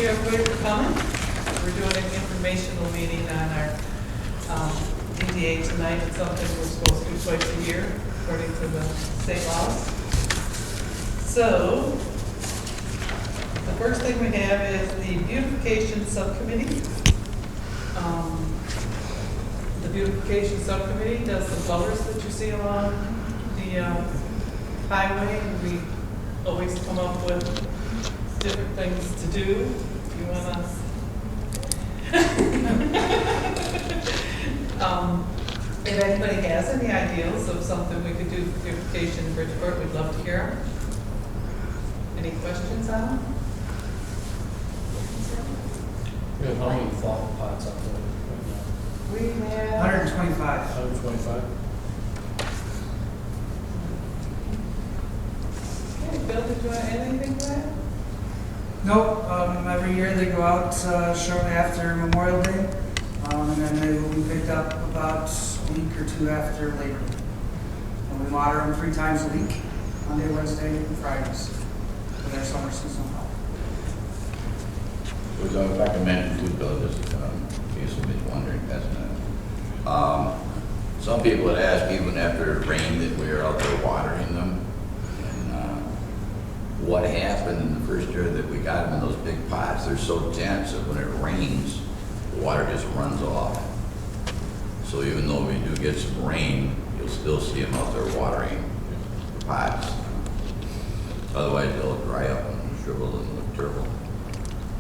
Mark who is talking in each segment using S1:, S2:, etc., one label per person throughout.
S1: you everybody for coming. We're doing an informational meeting on our DDA tonight. It's something we're supposed to do twice a year according to the state laws. So, the first thing we have is the Beautification Sub Committee. The Beautification Sub Committee does the flowers that you see along the highway, and we always come up with different things to do. You want to? If anybody has any ideas of something we could do for beautification in Bridgeport, we'd love to hear them. Any questions on them?
S2: We have how many flower pots up there right
S1: We have
S3: 125.
S2: now? 125?
S1: Okay, Bill, did you want anything to add?
S3: Nope, every year they go out shortly after Memorial Day, and then they will be picked up about a week or two after Labor Day. And we water them 3 times a week, Monday, Wednesday, and Fridays, for their summer season.
S4: If I can mention too, Bill, just in case somebody's wondering, that's not. Some people had asked, even after it rained, that we were out there watering them. And what happened in the first year that we got them in those big pots, they're so dense that when it rains, the water just runs off. So even though we do get some rain, you'll still see them out there watering the pots. Otherwise, they'll dry up and shrivel and look terrible.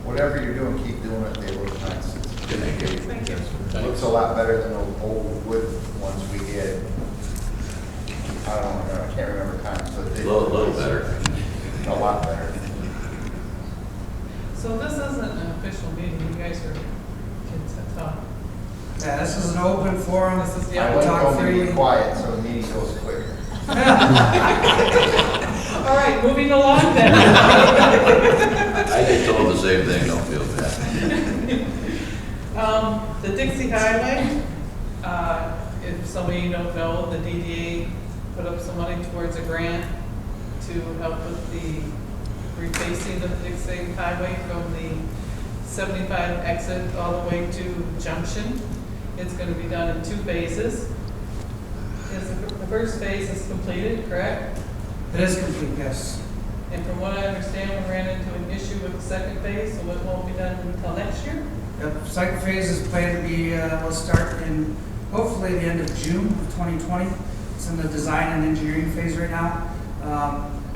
S5: Whatever you're doing, keep doing it. They look nice.
S4: Thank you.
S1: Thank you.
S5: It looks a lot better than the old wood ones we did. I don't know, I can't remember times, but they
S4: A little better.
S5: A lot better.
S1: So this isn't an official meeting. You guys are kids that talk.
S3: Yeah, this is an open forum.
S1: This is
S5: I
S1: the
S5: like
S3: talk
S5: going to
S3: freely.
S5: be quiet so the meeting goes quicker.
S1: All right, moving along then.
S4: I get told the same thing, don't feel bad.
S1: The Dixie Hwy, if some of you don't know, the DDA put up some money towards a grant to help with the refacing of the Dixie Highway from the 75 exit all the way to Junction. It's going to be done in 2 phases. The first phase is completed, correct?
S3: It is complete, yes.
S1: And from what I understand, we ran into an issue with the second phase, so it won't be done until next year?
S3: Yep, second phase is planned to be, will start in hopefully the end of June of 2020. It's in the design and engineering phase right now.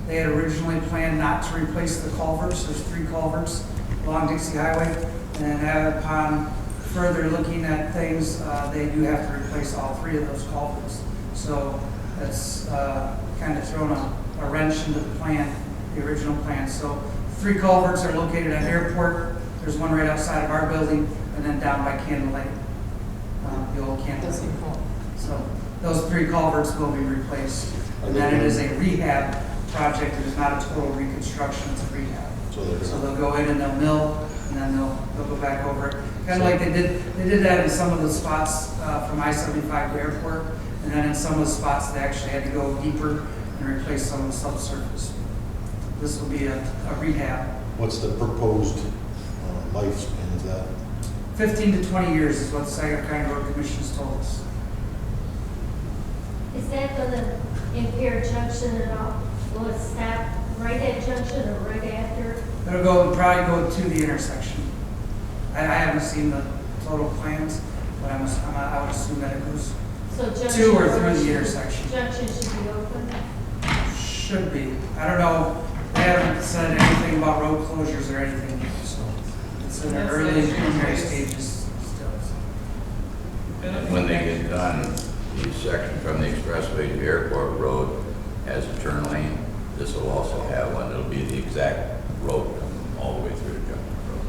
S3: They had originally planned not to replace the culverts. There's 3 culverts along Dixie Highway. And upon further looking at things, they do have to replace all 3 of those culverts. So that's kind of thrown a wrench into the plan, the original plan. So 3 culverts are located at Airport. There's one right outside of our building, and then down by Candle Lake, the old Candle Lake. So those 3 culverts will be replaced. And then it is a rehab project. It is not a total reconstruction, it's a rehab. So they'll go in and they'll mill, and then they'll go back over it. Kind of like they did that in some of the spots from I-75 to Airport, and then in some of the spots they actually had to go deeper and replace some of the subsurface. This will be a rehab.
S6: What's the proposed lifespan of that?
S3: 15 to 20 years is what the Saginaw County Road Commission has told us.
S7: Is that going to impair Junction at all? Will it stop right at Junction or right after?
S3: It'll probably go to the intersection. I haven't seen the total plans, but I would assume that it goes
S7: So Junction
S3: to or through the intersection.
S7: Junction should be open?
S3: Should be. I don't know. They haven't said anything about road closures or anything yet, so it's in the
S1: That's
S3: early
S1: the issue.
S3: preliminary stages still.
S4: When they get done, the section from the expressway to Airport Road has a turn lane. This will also have one. It'll be the exact road all the way through to Junction Road.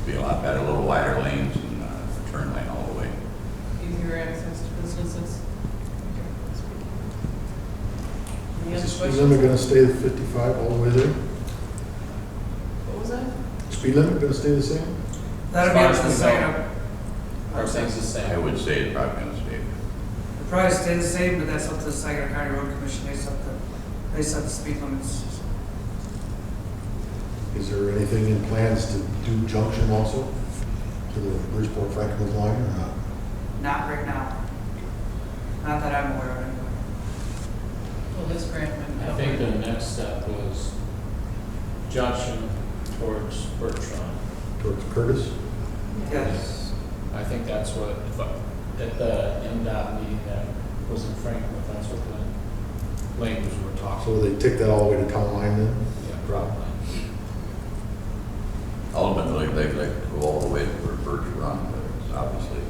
S4: Be a lot better, a little wider lanes and a turn lane all the way.
S1: Easier access to businesses. Any
S6: Is
S1: other
S6: the speed
S1: questions?
S6: limit gonna stay at 55 all the way there?
S1: What was that?
S6: Speed limit gonna stay the same?
S3: That'll be up to the Saginaw.
S2: Everything's the same.
S4: I would say it's probably going to stay.
S3: It'll probably stay the same, but that's up to the Saginaw County Road Commission. They set the speed limits.
S6: Is there anything in plans to do junction also to the Bridgeport Franklin line or not?
S3: Not right now. Not that I'm aware of anyway.
S1: Well, this grant went
S2: I
S1: out.
S2: think the next step was junction towards Bertrand.
S6: Towards Curtis?
S3: Yes.
S2: I think that's what, at the MDOT meeting that was in Franklin, that's what the language were talking.
S6: So they take that all the way to town line then?
S2: Yeah, probably.
S4: Ultimately, they'd like to go all the way to where Birch Run, but it's obviously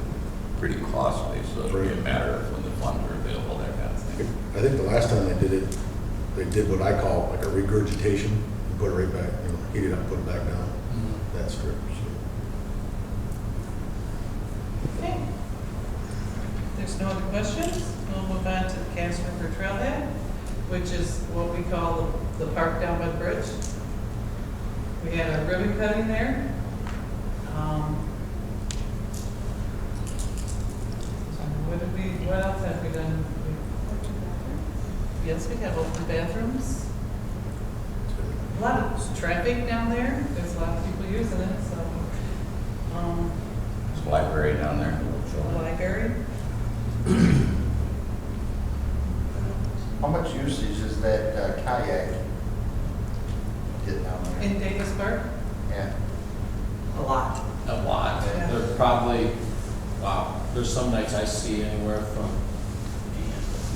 S4: pretty costly, so it'll be a matter of when the funds are available, that kind of thing.
S6: I think the last time they did it, they did what I call like a regurgitation, and put it right back, heat it up, put it back down, that strip, so.
S1: Okay. If there's no other questions, we'll move on to the Cass River Trailhead, which is what we call the park down by the bridge. We had a ribbon cutting there. What else have we done? Yes, we have open bathrooms. A lot of traffic down there. There's a lot of people using it, so.
S4: There's a library down there.
S1: The library.
S5: How much usage is that kayak get down there?
S1: In Davis Park.
S5: Yeah.
S3: A lot.
S2: A lot.
S1: Yeah.
S2: They're probably, wow, there's some nights I see anywhere from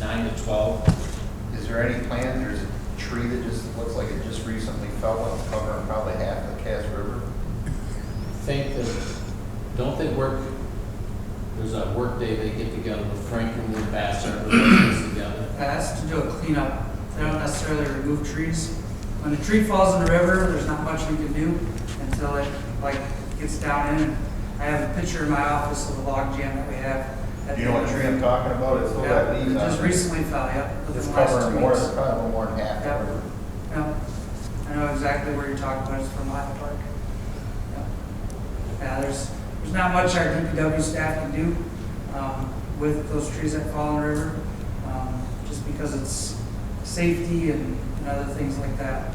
S2: 9 to 12.
S5: Is there any plan, there's a tree that just looks like it just recently fell and it's covering probably half of the Cass River?
S2: I think that, don't they work, there's a work day they get together with Franklin and Bassett, everybody gets together.
S3: That's to do a cleanup. They don't necessarily remove trees. When a tree falls in the river, there's not much we can do until it gets down in. I have a picture in my office of the log jam that we have.
S5: Do you know what tree I'm talking about? It's still
S3: Yeah,
S5: got leaves
S3: it
S5: on it.
S3: just recently fell, yep. within
S5: It's
S3: the last
S5: covering
S3: 2
S5: more,
S3: weeks.
S5: it's probably a little more than half the
S3: Yep.
S5: river.
S3: Yep. I know exactly where you're talking about, it's from Lyle Park. Yep. Yeah, there's not much our DPW staff can do with those trees that fall in the river, just because it's safety and other things like that.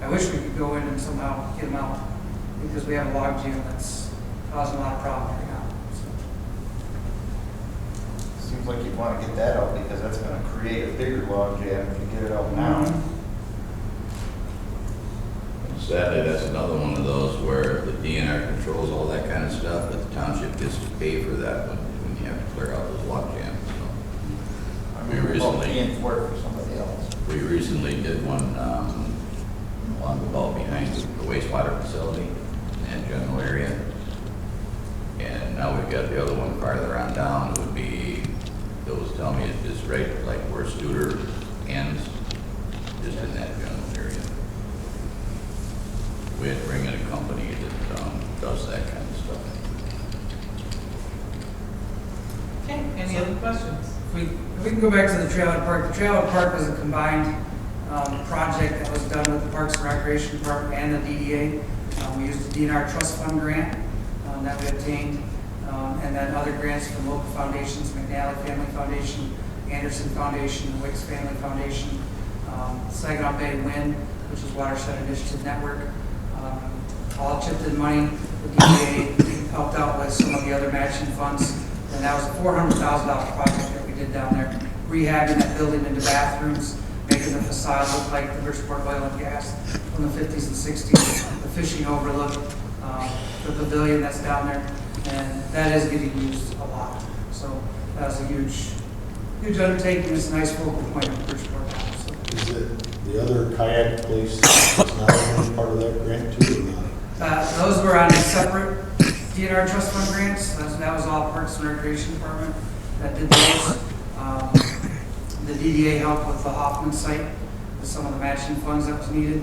S3: I wish we could go in and somehow get them out, because we have a log jam that's causing a lot of problems right now. So.
S5: Seems like you'd want to get that out because that's going to create a bigger log jam if you get it out now.
S4: Sadly, that's another one of those where the DNR controls all that kind of stuff, but the township gets to pay for that when you have to clear out those log jams. So
S5: I
S4: We
S5: mean, we're
S4: recently-
S5: paying for it for somebody else.
S4: we recently did one along the ball behind the wastewater facility and general area. And now we've got the other one farther on down. It would be, those tell me it's right like where Studer ends, just in that general area. We had to bring in a company that does that kind of stuff.
S1: Okay, any other questions?
S3: If we can go back to the Trailhead Park. The Trailhead Park was a combined project that was done with the Parks and Recreation Department and the DDA. We used the DNR Trust Fund grant that we obtained, and then other grants from local foundations, McNally Family Foundation, Anderson Foundation, the Wicks Family Foundation, Saginaw Bay Wind, which is Watershed Initiative Network. All chipped in money. The DDA helped out with some of the other matching funds, and that was a $400,000 project that we did down there, rehabbing that building into bathrooms, making the facade look like the Bridgeport Oil and Gas from the 50s and 60s, the fishing overlook, the pavilion that's down there, and that is getting used a lot. So that was a huge undertaking. It's a nice focal point of Bridgeport now. So.
S6: Is it the other kayak place that's not only part of that grant too, or not?
S3: Those were on separate DNR Trust Fund grants. That was all Parks and Recreation Department that did those. The DDA helped with the Hoffman site with some of the matching funds that was needed.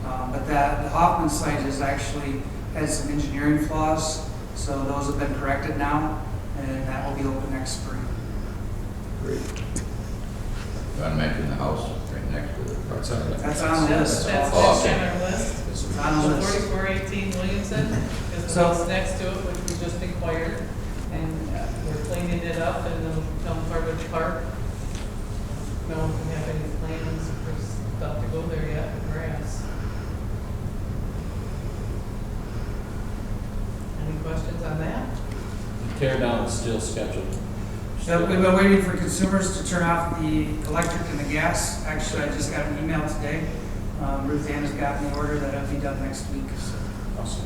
S3: But the Hoffman site has actually had some engineering flaws, so those have been corrected now, and that will be open next spring.
S4: Great. You want to mention the house right next to it?
S2: That's on the-
S3: That's on the
S1: That's
S3: list.
S1: next
S4: Oh, okay.
S1: on our list.
S3: It's on the list.
S1: 4418 Williamson is the
S3: So-
S1: house next to it, which we just acquired. And we're cleaning it up and it'll become part of the park. No one can have any plans for stuff to go there yet, grass. questions on that?
S2: Tear down is still scheduled.
S3: So we've been waiting for consumers to turn off the electric and the gas. Actually, I just got an email today. Ruth Ann has gotten the order that it'll be done next week.
S2: Awesome.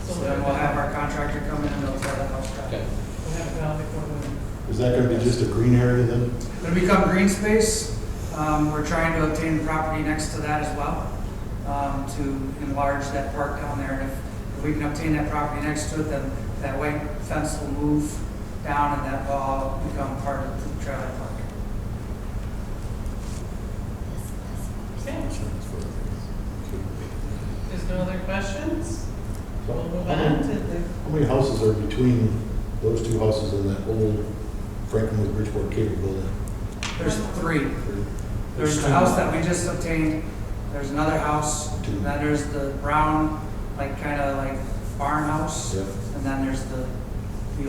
S3: So then we'll have our contractor come in and they'll tear the house down.
S2: Okay.
S1: We'll have it done before we.
S6: Is that gonna be just a green area then?
S3: It'll become green space. We're trying to obtain the property next to that as well, to enlarge that park down there. And if we can obtain that property next to it, then that white fence will move down and that will all become part of the Trailhead Park.
S1: Okay, there's no other questions? We'll move on to the,
S6: How many houses are between those two houses and that old Franklin with Bridgeport cable building?
S3: There's three. There's the house that we just obtained, there's another house,
S6: Two.
S3: and then there's the brown, like kind of like barn house,
S6: Yeah.
S3: and then there's the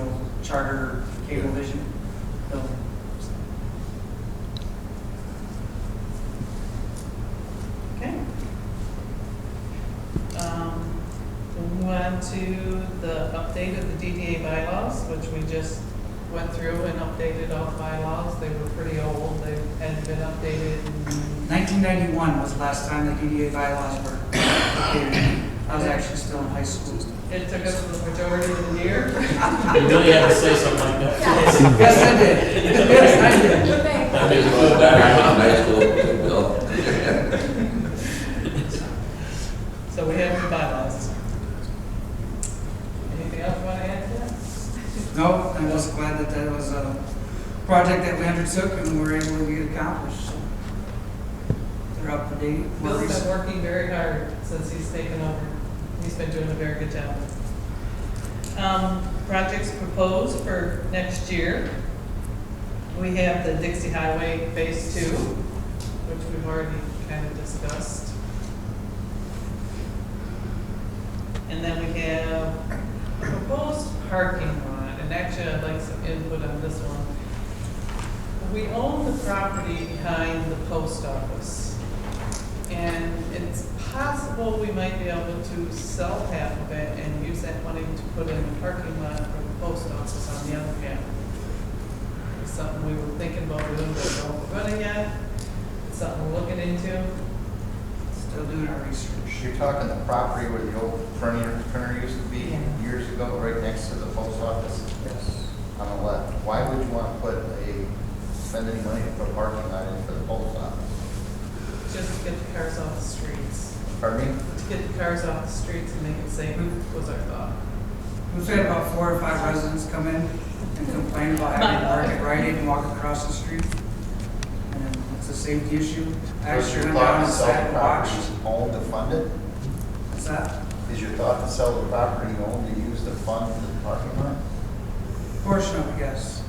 S3: old Charter Cable Vision building.
S1: okay. We'll move on to the update of the DDA bylaws, which we just went through and updated all the bylaws. They were pretty old, they hadn't been updated in
S3: 1991 was the last time the DDA bylaws were updated. I was actually still in high school.
S1: it took us the majority of the year.
S2: You really have to say something like that.
S3: Yes, I did. Yes, I did.
S2: That makes me feel better.
S4: High school, Bill.
S1: So we have the bylaws. Anything else you want to add to that?
S3: No, I'm just glad that that was a project that we undertook and we were able to get accomplished. So they're up to date. more
S1: Bill's
S3: recent.
S1: been working very hard since he's taken over. He's been doing a very good job. Projects proposed for next year. We have the Dixie Hwy Phase 2, which we've already kind of discussed. And then we have proposed parking lot, and actually I'd like some input on this one. We own the property behind the post office, and it's possible we might be able to sell half of it and use that money to put in a parking lot for the post office on the other half. It's something we were thinking about doing, but don't know if we're gonna yet. It's something we're looking into.
S3: Still doing our research.
S5: You're talking the property where the old printer used to be
S1: Yeah.
S5: years ago, right next to the post office
S3: Yes.
S5: on the left. Why would you want to spend any money to put a parking lot in for the post office?
S1: Just to get the cars off the streets.
S5: Pardon me?
S1: To get the cars off the streets and make it safe was our thought.
S3: We've had about 4 or 5 residents come in and complain about having to park at Rite Aid and walk across the street. And it's a safety issue.
S5: Is
S3: Actually,
S5: your
S3: went
S5: thought
S3: down
S5: to
S3: and
S5: sell
S3: sat
S5: the
S3: and watched.
S5: property you own to fund it?
S3: What's that?
S5: Is your thought to sell the property you own to use to fund the parking lot?
S3: Portion of it, yes.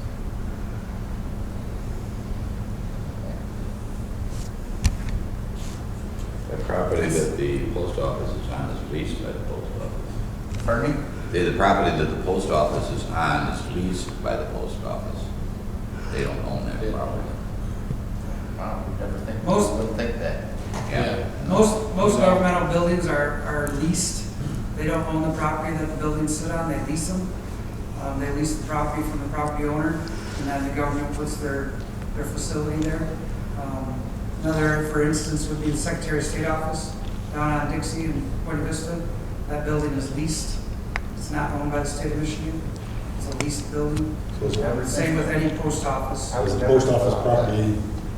S4: The property that the post office is on is leased by the post office.
S5: Pardon me?
S4: The property that the post office is on is leased by the post office. They don't own that property.
S5: Wow, we never think,
S3: Most-
S5: wouldn't think that.
S4: Yeah.
S3: Most governmental buildings are leased. They don't own the property that the buildings sit on, they lease them. They lease the property from the property owner, and then the government puts their facility there. Another, for instance, would be the Secretary of State office down on Dixie and Point Vista. That building is leased. It's not owned by the state of Michigan. It's a leased building.
S6: So is the
S3: Same with any post office.
S5: I
S6: is
S5: would
S6: the
S5: never
S6: post office
S5: thought that.
S6: property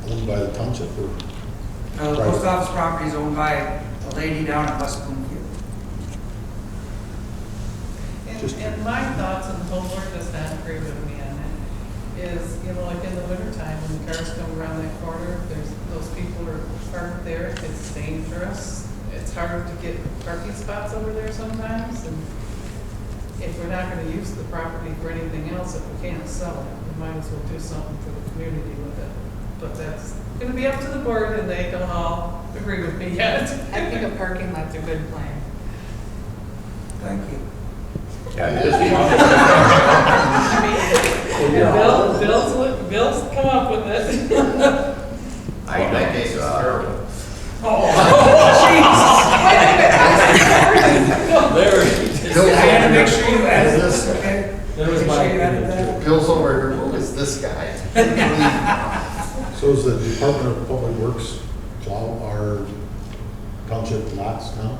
S6: owned by the township or?
S3: The post office property is owned by a lady down in West Bloomfield.
S1: And my thoughts, and the whole board does not agree with me on it, is, you know, like in the wintertime, when the cars come around that corner, there's, those people are parked there, it's dangerous. It's hard to get parking spots over there sometimes, and if we're not gonna use the property for anything else, if we can't sell it, we might as well do something for the community with it. But that's gonna be up to the board, and they don't all agree with me yet.
S8: I think a parking lot's a good plan.
S3: Thank you.
S4: Yeah, it is.
S1: Bill's come up with it.
S4: I think it's,
S2: There.
S3: I had to make sure you added this.
S6: So is the Department of Public Works plow our township lots now?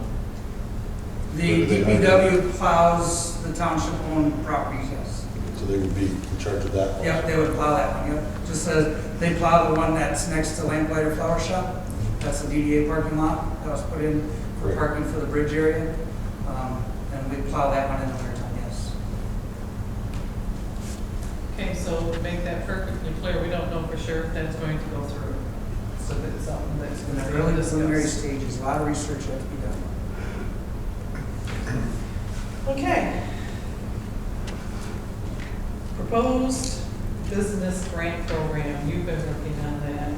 S3: The DPW plows the township-owned properties, yes.
S6: So they would be in charge of that?
S3: Yep, they would plow that one, yep. Just as they plow the one that's next to Lamplighter Flower Shop. That's the DDA parking lot that was put in for
S6: Right.
S3: parking for the bridge area. And we plow that one in the winter time, yes.
S1: Okay, so to make that perfectly clear, we don't know for sure if that's going to go through. So that's something that's
S3: In
S1: going
S3: the
S1: to
S3: early
S1: be
S3: preliminary
S1: discussed.
S3: stages, a lot of research has to be done.
S1: Okay. Proposed business grant program, you've been working on that.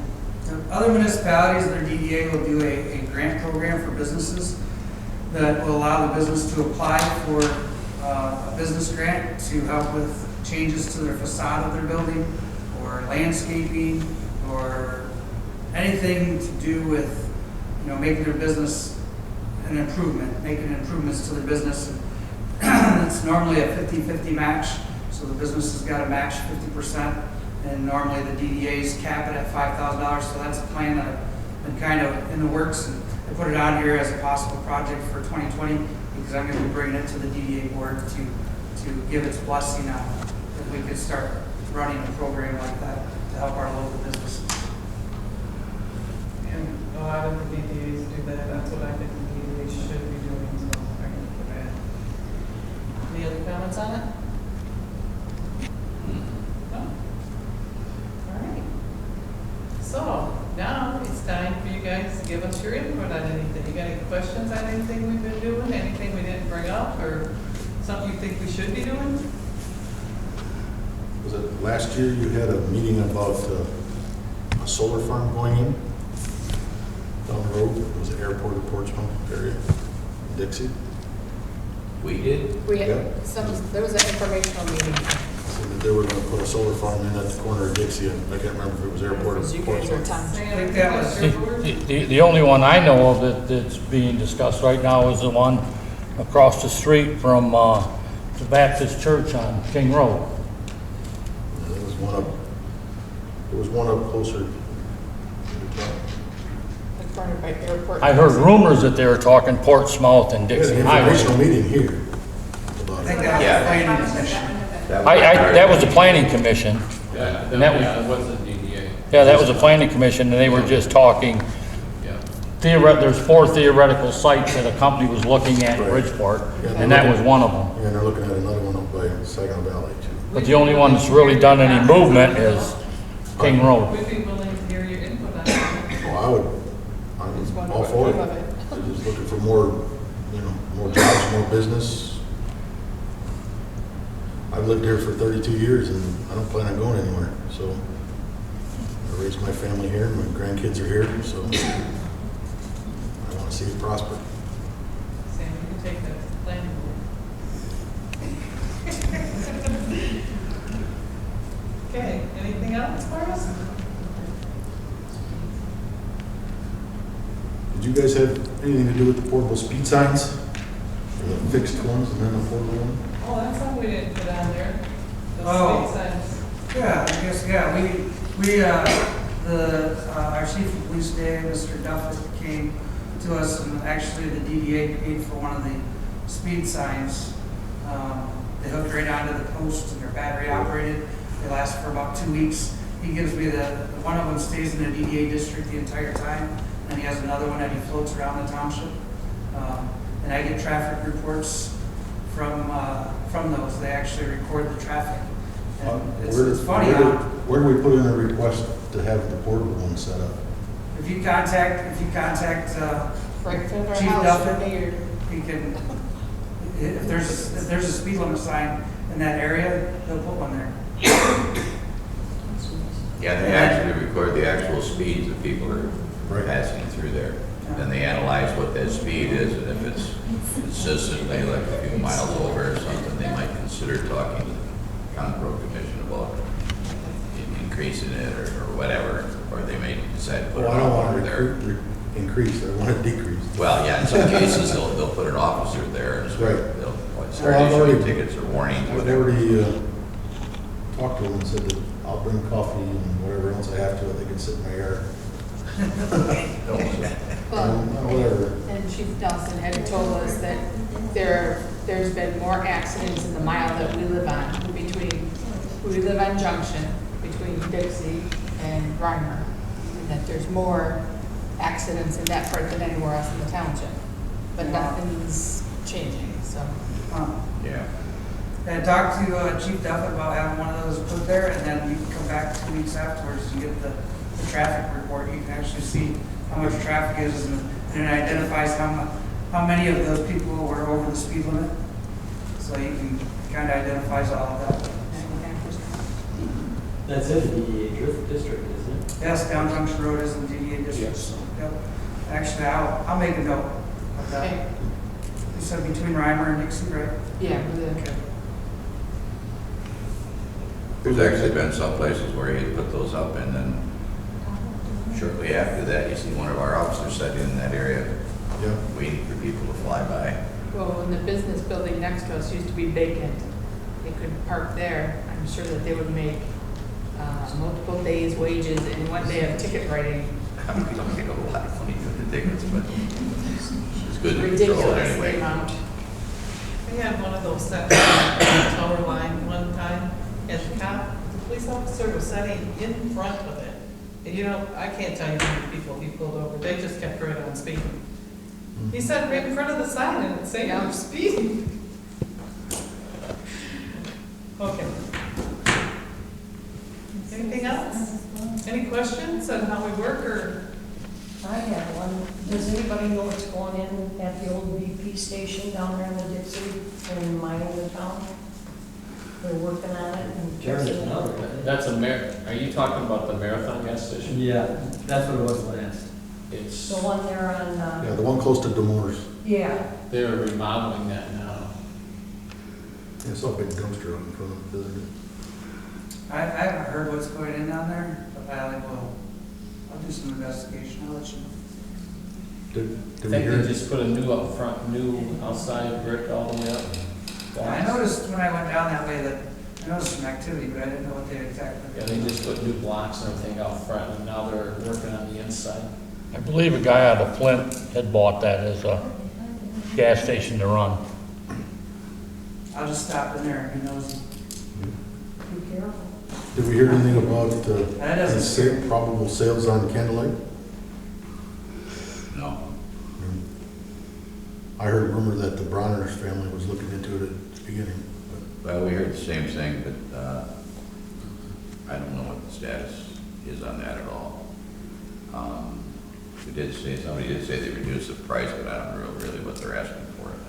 S3: Other municipalities, their DDA will do a grant program for businesses that will allow the business to apply for a business grant to help with changes to their facade of their building, or landscaping, or anything to do with, making their business an improvement, making improvements to their business. It's normally a 50-50 match, so the business has got to match 50%, and normally the DDAs cap it at $5,000, so that's a plan that been kind of in the works, and I put it on here as a possible project for 2020, because I'm going to be bringing it to the DDA board to give its blessing on if we could start running a program like that to help our local businesses.
S1: And a lot of the DDAs do that, that's what I think the DDAs should be doing, so I'm going to put that. Any other comments on it? No? All right. So, now it's time for you guys to give us your input on anything. You got any questions on anything we've been doing, anything we didn't bring up, or something you think we should be doing?
S6: Was it last year you had a meeting about a solar farm going in down the road? It was the airport of Portsmouth area, Dixie?
S4: We did?
S8: We
S6: Yeah.
S8: had there was an informational meeting.
S6: So that they were going to put a solar farm in at the corner of Dixie, and I can't remember if it was airport or
S8: Because you guys are
S6: Portsmouth.
S8: township.
S3: I think that was-
S1: your board?
S9: The only one I know of that's being discussed right now is the one across the street from the Baptist Church on King Road.
S6: There was one up closer.
S8: In front of by airport.
S9: I heard rumors that they were talking Portsmouth and
S6: We had
S9: Dixie
S6: an
S9: Highway.
S6: informational meeting here about
S3: I think
S6: it.
S3: that was
S4: Yeah.
S3: the planning commission.
S9: That was the planning commission.
S2: Yeah,
S9: And that
S2: yeah, it was the DDA.
S9: Yeah, that was the planning commission, and they were just talking,
S2: Yeah.
S9: there's 4 theoretical sites that a company was looking at in
S6: Right.
S9: Bridgeport,
S6: Yeah,
S9: and that was one of them.
S6: And they're looking at another one up by Saginaw Valley too.
S9: But the only one that's really done any movement is King Road.
S1: We'd be willing to hear your input on it.
S6: Well,
S8: Just
S6: I'm
S8: wonder
S6: all
S8: what
S6: for it.
S8: came of it.
S6: They're just looking for more, more jobs, more business. I've lived here for 32 years and I don't plan on going anywhere, so I raised my family here, my grandkids are here, so I want to see it prosper.
S1: Sam, you can take that to the planning board. Okay, anything else for us?
S6: Did you guys have anything to do with the portable speed signs? Or the fixed ones and then the portable one?
S1: Oh, that's something we didn't put on there. The
S3: Oh.
S1: state signs.
S3: Yeah, I guess, our chief of police today, Mr. Duffett, came to us, and actually the DDA paid for one of the speed signs. They hooked right onto the post, and they're battery operated. They last for about 2 weeks. He gives me one of them stays in the DDA district the entire time, and he has another one that he floats around the township. And I get traffic reports from those. They actually record the traffic. And it's funny how,
S6: Where do we put in a request to have the portable one set up?
S3: if you contact
S8: Right in front of our
S3: Chief
S8: house,
S3: Duffett,
S8: right here.
S3: he can, if there's a speed limit sign in that area, they'll put one there.
S4: Yeah, they actually record the actual speeds that people are
S6: Right.
S4: passing through there. Then they analyze what that speed is, and if it's consistently like a few miles over or something, they might consider talking to the Concord Commission about increasing it or whatever, or they may decide to put
S6: Well,
S4: an
S6: I don't want
S4: officer
S6: to
S4: there.
S6: increase, I want it decreased.
S4: Well, yeah, in some cases, they'll put an officer there and
S6: Right.
S4: they'll start
S6: Well, I've
S4: issuing
S6: already-
S4: tickets or warnings,
S6: I've
S4: whatever.
S6: already talked to them and said that I'll bring coffee and whatever else I have to, they can sit in my yard.
S8: Well,
S6: Whatever.
S8: and Chief Nelson had told us that there's been more accidents in the mile that we live on, we live on Junction, between Dixie and Reimer, and that there's more accidents in that part than anywhere else in the township. But nothing's changing, so.
S4: Yeah.
S3: And I talked to Chief Duff about having one of those put there, and then you can come back 2 weeks afterwards and get the traffic report. You can actually see how much traffic is, and it identifies how many of those people were over the speed limit. So you can kind of identifies all of that.
S10: That's in the DDA district, isn't it?
S3: Yes, down Junction Road is in the DDA district.
S10: Yes.
S3: Yep. Actually, I'll make a note of that.
S8: Okay.
S3: You said between Reimer and Dixie, right?
S8: Yeah,
S4: There's actually been some places where he put those up, and then shortly after that, you see one of our officers sitting in that area,
S6: Yeah.
S4: waiting for people to fly by.
S8: well, when the business building next to us used to be vacant, they could park there. I'm sure that they would make multiple days' wages in one day of ticket writing.
S4: We don't get a lot of money for the tickets, but it's good to control it
S8: Ridiculous
S4: anyway.
S8: amount.
S1: We had one of those set on the tower line one time, and the police officer was sitting in front of it. And you know, I can't tell you how many people he pulled over, they just kept right on speeding. He sat right in front of the sign and it's saying I'm speeding. Okay. Anything else? Any questions on how we work, or?
S11: I have one. Does anybody know what's going in at the old BP station down there in the Dixie and mining the town? They're working on it and
S10: Jeremy's
S11: fixing it.
S10: another.
S2: That's are you talking about the Marathon gas station?
S10: Yeah, that's what it was last.
S2: It's,
S11: The one there on,
S6: Yeah, the one close to Demor's.
S11: yeah,
S2: they're remodeling that now.
S6: Yeah, I saw a big dumpster out in front of it. Visited.
S3: I haven't heard what's going in down there, but I'll do some investigation, I'll let you know.
S2: I
S6: Did we
S2: think
S6: hear?
S2: they just put a new up front, new outside brick all the way up.
S3: I noticed when I went down that way that, I noticed some activity, but I didn't know what they exactly.
S2: Yeah, they just put new blocks and everything out front, and now they're working on the inside.
S9: I believe a guy out of Flint had bought that as a gas station to run.
S3: I'll just stop in there, who knows?
S11: be careful.
S6: Did we hear anything about
S3: That doesn't
S6: probable sales on Candlelight?
S4: No.
S6: I heard a rumor that the Bronner's family was looking into it at the beginning.
S4: Well, we heard the same thing, but I don't know what the status is on that at all. Somebody did say they reduced the price, but I don't know really what they're asking for it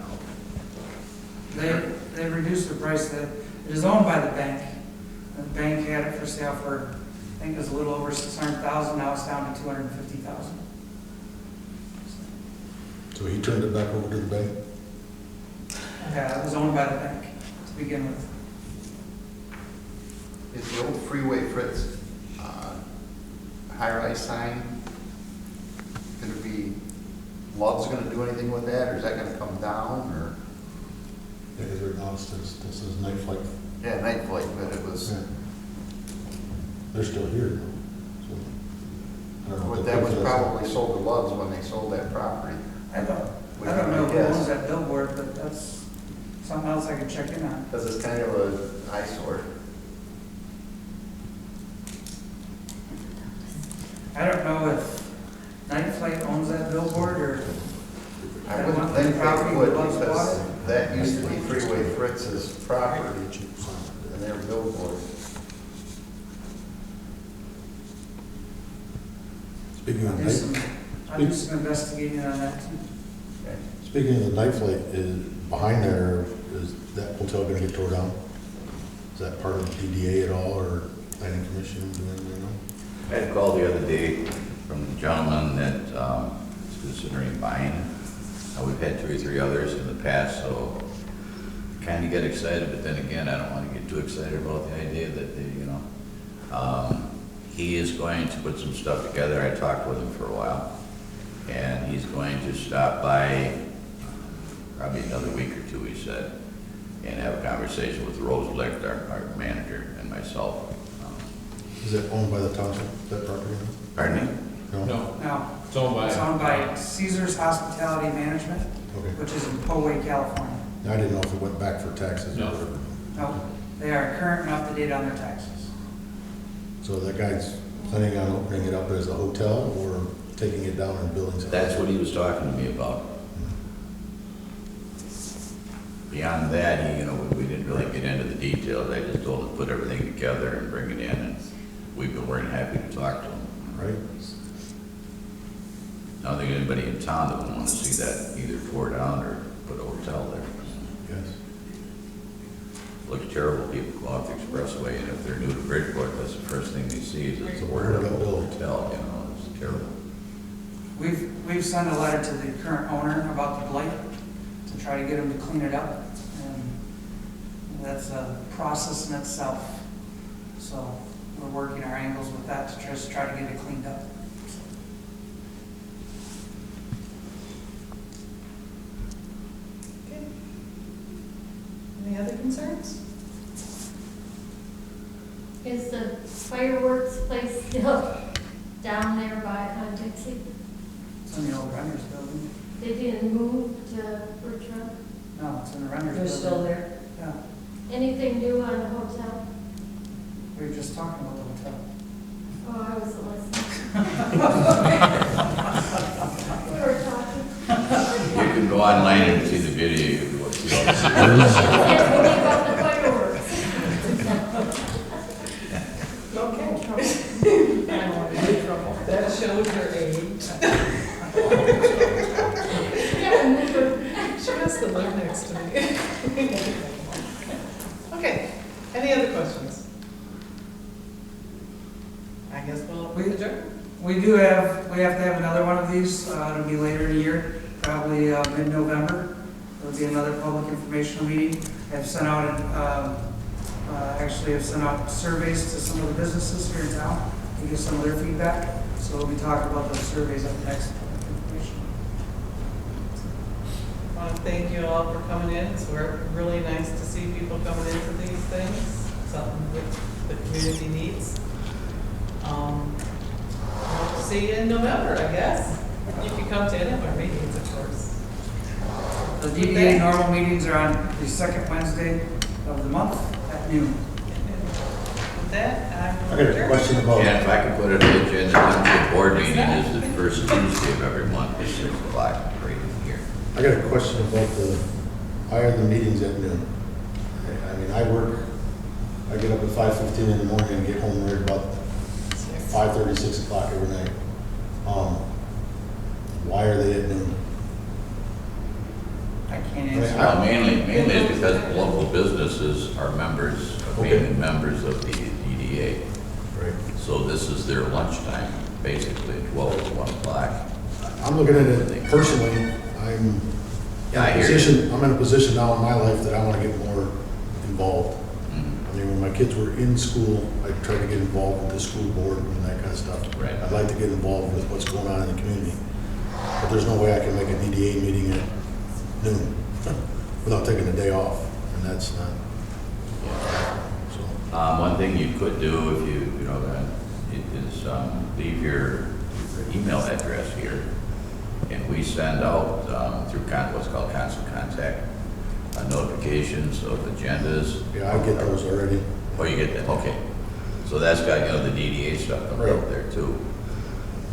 S4: now.
S3: They reduced the price, that it is owned by the bank. The bank had it for sale for, I think it was a little over 600,000, now it's down to 250,000.
S6: So he turned it back over to the bank?
S3: Yeah, it was owned by the bank to begin with.
S5: Is the old Freeway Fritz high-rise sign, gonna be, Love's gonna do anything with that, or is that gonna come down, or?
S6: Yeah, because right now this is Night Flight.
S5: Yeah, Night Flight, but it was,
S6: Yeah. They're still here. So, I don't know what
S5: but
S6: the
S5: that was
S6: purpose is.
S5: probably sold to Love's when they sold that property.
S3: I don't know who owns that billboard, but that's something else I could check in on.
S5: Because it's kind of an eyesore.
S3: I don't know if Night Flight owns that billboard, or
S5: I
S3: That
S5: wouldn't
S3: one
S5: think
S3: property
S5: they would,
S3: with Love's
S5: because
S3: Water?
S5: that used to be Freeway Fritz's property and their billboard.
S6: Speaking of
S3: I'll do some investigating on that too.
S5: Okay.
S6: Speaking of the Night Flight, is behind there, is that hotel gonna get tore down? Is that part of the DDA at all, or planning commission, do anybody know?
S4: I had a call the other day from a gentleman that is considering buying. We've had 2 or 3 others in the past, so kind of get excited, but then again, I don't want to get too excited about the idea that they, he is going to put some stuff together. I talked with him for a while, and he's going to stop by probably another week or 2, he said. and have a conversation with Rose Licht, our manager, and myself.
S6: Is it owned by the township, that property?
S4: Pardon me?
S2: No,
S3: No,
S2: it's owned by.
S3: it's owned by Caesar's Hospitality Management,
S6: Okay.
S3: which is in Poway, California.
S6: I didn't know if it went back for taxes or
S2: No.
S6: whatever.
S3: No, they are current and up to date on their taxes.
S6: So that guy's planning on opening it up as a hotel or taking it down and building something?
S4: That's what he was talking to me about. Beyond that, he, we didn't really get into the details. I just told him to put everything together and bring it in, and we've been very happy to talk to him.
S6: Right?
S4: I don't think anybody in town that would want to see that either tore down or put a hotel there.
S6: Yes.
S4: Looks terrible. People go off the expressway, and if they're new to Bridgeport, that's the first thing they see is the word of a hotel, it's terrible.
S3: We've sent a letter to the current owner about the blight to try to get him to clean it up. And that's a process in itself. So we're working our angles with that to just try to get it cleaned up.
S1: Okay. Any other concerns?
S7: Is the fireworks place still down there on Dixie?
S3: It's in the old Runners Building.
S7: They didn't move to Bridgeport?
S3: No, it's in the Runners Building.
S11: They're still there?
S3: Yeah,
S7: Anything new on the hotel?
S3: we were just talking about the hotel.
S7: Oh, I wasn't listening. We were talking.
S4: You can go online and see the video. You can see all the-
S7: Yes, we gave up the fireworks.
S1: That shows your age.
S7: Yeah, we were-
S1: She has to live next to me. Okay, any other questions? I guess we'll adjourn.
S3: We have to have another one of these. It'll be later in the year, probably mid-November. There'll be another public informational meeting. I've sent out, actually I've sent out surveys to some of the businesses here in town to get some of their feedback. So we'll be talking about those surveys at the next public information.
S1: I want to thank you all for coming in. It's really nice to see people coming into these things, something that the community needs. We'll see you in November, I guess. You can come to any of our meetings, of course.
S3: The DDA normal meetings are on the second Wednesday of the month at noon.
S1: With that,
S6: I
S1: I'm
S6: got a question about,
S4: Yeah, if I could put it on the agenda, the Township board meeting is the first Tuesday of every month, at 6 o'clock, right in here.
S6: I got a question about why are the meetings at noon? I mean, I get up at 5:15 in the morning and get home right about 5:30, 6 o'clock every night. Why are they at noon?
S3: I can't answer.
S4: Well, mainly it's because local businesses are members, mainly members of the DDA.
S6: Right.
S4: So this is their lunchtime, basically, 12 to 1 o'clock.
S6: I'm looking at it personally,
S4: Yeah, I hear you.
S6: I'm in a position now in my life that I want to get more involved.
S4: Mhm.
S6: I mean, when my kids were in school, I tried to get involved with the school board and that kind of stuff.
S4: Right.
S6: I'd like to get involved with what's going on in the community. But there's no way I can make a DDA meeting at noon without taking a day off, and that's not, so.
S4: One thing you could do if you is leave your email address here, and we send out through what's called constant contact notifications of agendas.
S6: Yeah, I get those already.
S4: Oh, you get that? Okay. So that's got, the DDA stuff comes
S6: Right.
S4: up there too.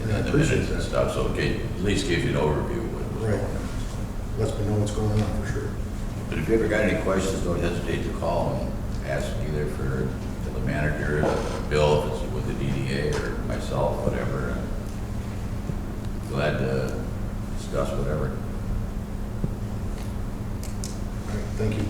S4: And
S6: Yeah, I
S4: then the
S6: appreciate
S4: minutes and
S6: that.
S4: stuff, so it at least gives you an overview of what's
S6: Right.
S4: going on.
S6: Lets me know what's going on for sure.
S4: But if you ever got any questions, don't hesitate to call and ask either for the manager, Bill, if it's with the DDA, or myself, whatever. Glad to discuss whatever.
S6: All right, thank you.